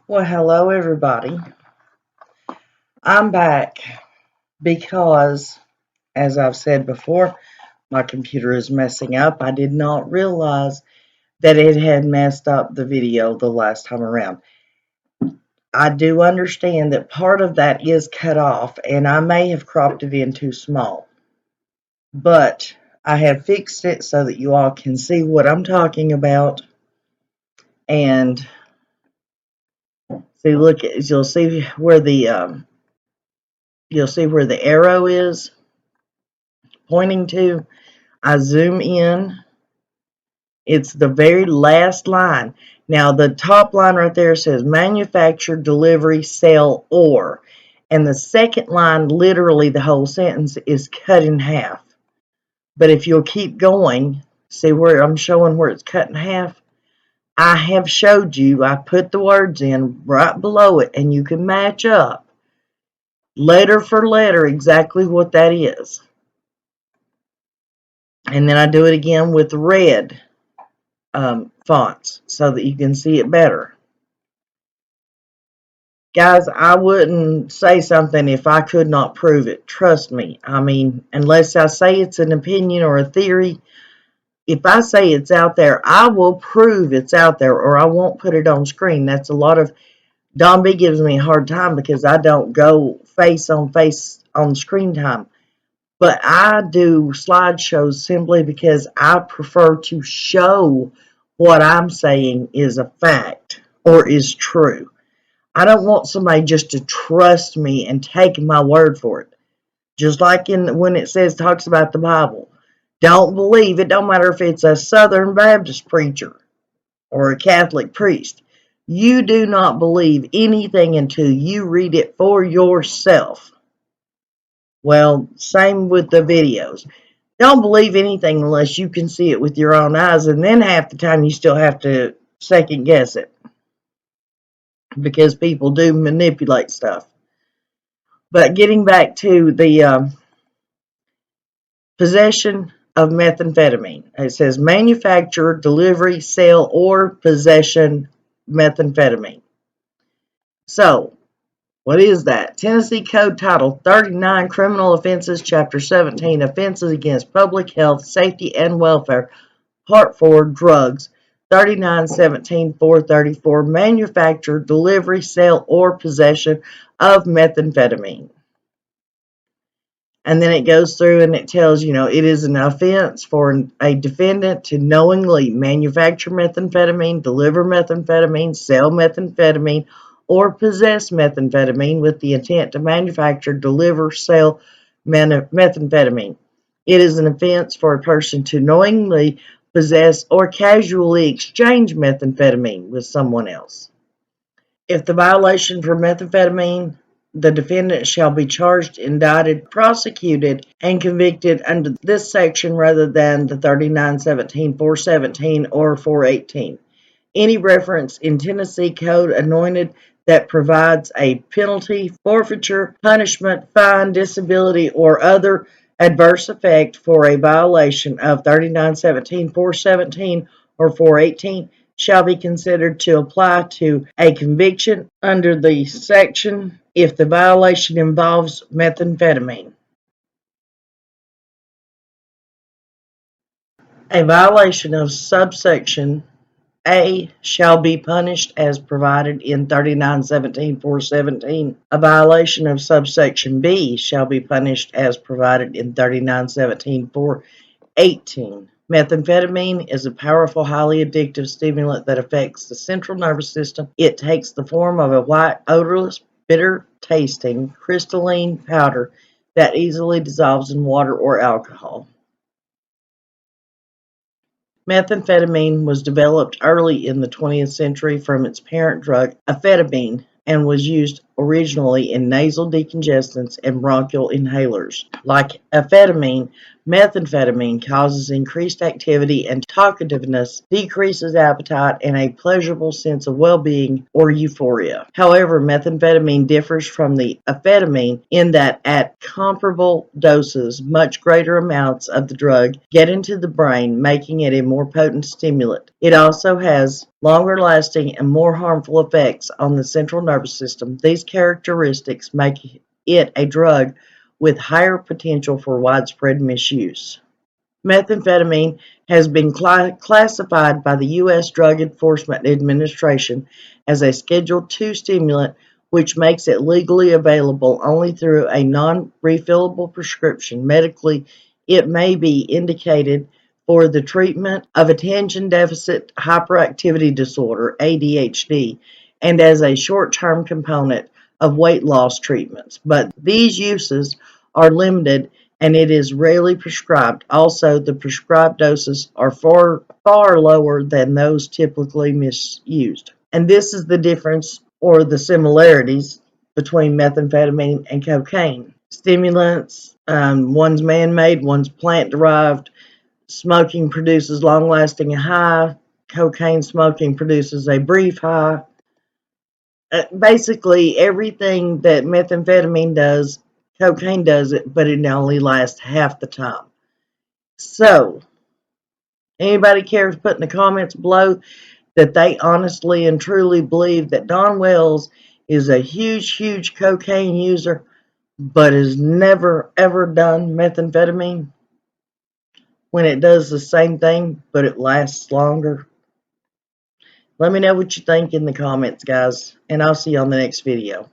Well, hello everybody. I'm back because, as I've said before, my computer is messing up. I did not realize that it had messed up the video the last time around. I do understand that part of that is cut off, and I may have cropped it in too small. But I have fixed it so that you all can see what I'm talking about. And see, look, you'll see where the arrow is pointing to. I zoom in. It's the very last line. Now, the top line right there says manufacture, delivery, sell, or. And the second line, literally the whole sentence, is cut in half. But if you'll keep going, see where I'm showing where it's cut in half? I have showed you, I put the words in right below it, and you can match up letter for letter exactly what that is. And then I do it again with red fonts so that you can see it better. Guys, I wouldn't say something if I could not prove it. Trust me. I mean, unless I say it's an opinion or a theory, if I say it's out there, I will prove it's out there, or I won't put it on screen. That's a lot of... Don B gives me a hard time because I don't go face on screen time. But I do slideshows simply because I prefer to show what I'm saying is a fact or is true. I don't want somebody just to trust me and take my word for it. Just like when it talks about the Bible. Don't believe it. Don't matter if it's a Southern Baptist preacher or a Catholic priest. You do not believe anything until you read it for yourself. Well, same with the videos. Don't believe anything unless you can see it with your own eyes, and then half the time you still have to second guess it because people do manipulate stuff. But getting back to the possession of methamphetamine, it says manufacture, delivery, sale, or possession methamphetamine. So, what is that? Tennessee Code Title 39, Criminal Offenses, Chapter 17, Offenses Against Public Health, Safety, and Welfare, Part 4, Drugs, 39-17-434, Manufacture, Delivery, Sale, or Possession of Methamphetamine. And then it goes through and it tells, it is an offense for a defendant to knowingly manufacture methamphetamine, deliver methamphetamine, sell methamphetamine, or possess methamphetamine with the intent to manufacture, deliver, sell methamphetamine. It is an offense for a person to knowingly possess or casually exchange methamphetamine with someone else. If the violation for methamphetamine, the defendant shall be charged, indicted, prosecuted, and convicted under this section rather than the 39-17, 417, or 418. Any reference in Tennessee Code anointed that provides a penalty, forfeiture, punishment, fine, disability, or other adverse effect for a violation of 39-17, 417, or 418 shall be considered to apply to a conviction under the section if the violation involves methamphetamine. A violation of subsection A shall be punished as provided in 39-17, 417. A violation of subsection B shall be punished as provided in 39-17, 418. Methamphetamine is a powerful, highly addictive stimulant that affects the central nervous system. It takes the form of a white, odorless, bitter-tasting, crystalline powder that easily dissolves in water or alcohol. Methamphetamine was developed early in the 20th century from its parent drug, amphetamine, and was used originally in nasal decongestants and bronchial inhalers. Like amphetamine, methamphetamine causes increased activity and talkativeness, decreases appetite, and a pleasurable sense of well-being or euphoria. However, methamphetamine differs from the amphetamine in that at comparable doses, much greater amounts of the drug get into the brain, making it a more potent stimulant. It also has longer lasting and more harmful effects on the central nervous system. These characteristics make it a drug with higher potential for widespread misuse. Methamphetamine has been classified by the U.S. Drug Enforcement Administration as a Schedule II stimulant, which makes it legally available only through a non-refillable prescription. Medically, it may be indicated for the treatment of attention deficit hyperactivity disorder, ADHD, and as a short-term component of weight loss treatments. But these uses are limited and it is rarely prescribed. Also, the prescribed doses are far lower than those typically misused. And this is the difference or the similarities between methamphetamine and cocaine. Stimulants, one's man-made, one's plant-derived. Smoking produces long-lasting high. Cocaine smoking produces a brief high. Basically, everything that methamphetamine does, cocaine does it, but it only lasts half the time. So, anybody care to put in the comments below that they honestly and truly believe that Don Wells is a huge cocaine user, but has never ever done methamphetamine when it does the same thing, but it lasts longer? Let me know what you think in the comments, guys, and I'll see you on the next video.